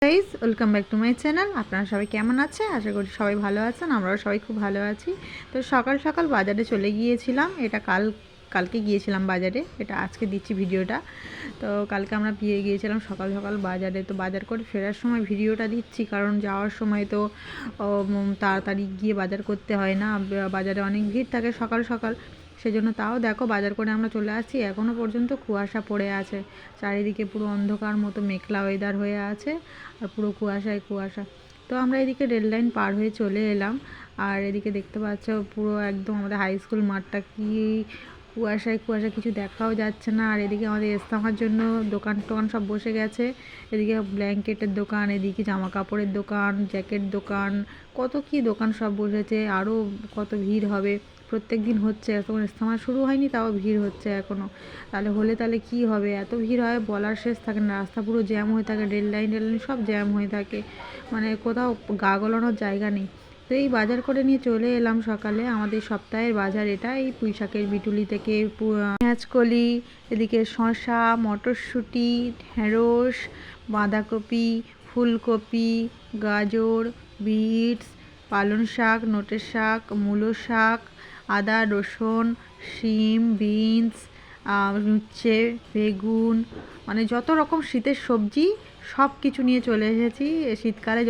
Guys, welcome back to my channel. আপনারা সবাই কেমন আছে? আশা করি সবাই ভালো আছেন। আমরাও সবাই খুব ভালো আছি। তো সকাল সকাল বাজারে চলে গিয়েছিলাম। এটা কালকে গিয়েছিলাম বাজারে, এটা আজকে দিচ্ছি ভিডিওটা। তো কালকে আমরা গিয়েছিলাম সকাল সকাল বাজারে। তো বাজার করে ফেরার সময় ভিডিওটা দিচ্ছি, কারণ যাওয়ার সময় তো তাড়াতাড়ি গিয়ে বাজার করতে হয় না, বাজারে অনেক ভিড় থাকে সকাল সকাল। সেজন্য তাও দেখো বাজার করে আমরা চলে আসছি, এখনও পর্যন্ত কুয়াশা পড়ে আছে, চারিদিকে পুরো অন্ধকার মতো মেঘলা ওয়েদার হয়ে আছে, আর পুরো কুয়াশায় কুয়াশা। তো আমরা এদিকে রেল লাইন পার হয়ে চলে এলাম, আর এদিকে দেখতে পাচ্ছ পুরো একদম আমাদের হাই স্কুল মাঠটা কি কুয়াশায় কুয়াশা, কিছু দেখাও যাচ্ছে না। আর এদিকে আমাদের ইস্তেমার জন্য দোকান টোকান সব বসে গেছে। এদিকে ব্ল্যাঙ্কেটের দোকান, এদিকে জামা কাপড়ের দোকান, জ্যাকেট দোকান, কত কি দোকান সব বসেছে। আরও কত ভিড় হবে, প্রত্যেক দিন হচ্ছে, এখন ইস্তেমা শুরু হয়নি তাও ভিড় হচ্ছে এখনও। তাহলে কি হবে, এত ভিড় হয় বলার শেষ থাকে না। রাস্তা পুরো জ্যাম হয়ে থাকে, রেল লাইন সব জ্যাম হয়ে থাকে, মানে কোথাও গা গলানোর জায়গা নেই। তো এই বাজার করে নিয়ে চলে এলাম সকালে। আমাদের সপ্তাহের বাজার এটা, এই পুঁইশাকের বিটুলি থেকে পেঁয়াজকলি, এদিকে শসা, মটরশুঁটি, ঢেঁড়স, বাঁধাকপি, ফুলকপি, গাজর, বিটস, পালং শাক, নোটের শাক, মূলো শাক, আদা রসুন, শিম, বিনস, উচ্ছে, বেগুন, মানে যত রকম শীতের সবজি সব কিছু নিয়ে চলে এসেছি। শীতকালে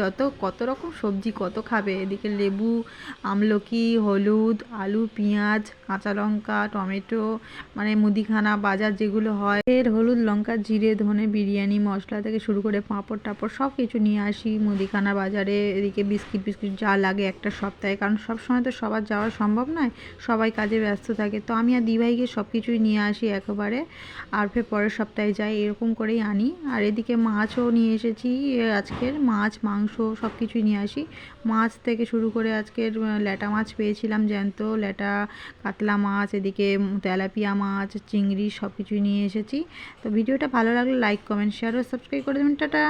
কত রকম সবজি কত খাবে। এদিকে লেবু, আমলকি, হলুদ, আলু, পেঁয়াজ, কাঁচা লঙ্কা, টমেটো, মানে মুদিখানা বাজার যেগুলো হয়, এর হলুদ, লঙ্কা, জিরে, ধনে, বিরিয়ানি মশলা থেকে শুরু করে পাঁপড় টাপড় সব কিছু নিয়ে আসি মুদিখানা বাজারে। এদিকে বিস্কিট যা লাগে একটা সপ্তাহে, কারণ সব সময় তো সবার যাওয়া সম্ভব নয়, সবাই কাজে ব্যস্ত থাকে। তো আমি আর দিভাইকে সব কিছুই নিয়ে আসি একেবারে, আর ফের পরের সপ্তাহে যাই, এরকম করেই আনি। আর এদিকে মাছও নিয়ে এসেছি, আজকের মাছ মাংস সব কিছুই নিয়ে আসি। মাছ থেকে শুরু করে আজকের ল্যাটা মাছ পেয়েছিলাম, জ্যান্ত ল্যাটা, কাতলা মাছ, এদিকে তেলাপিয়া মাছ, চিংড়ি সব কিছুই নিয়ে এসেছি। তো ভিডিওটা ভালো লাগলে লাইক কমেন্ট শেয়ার ও সাবস্ক্রাইব করে দেবেন। টাটা।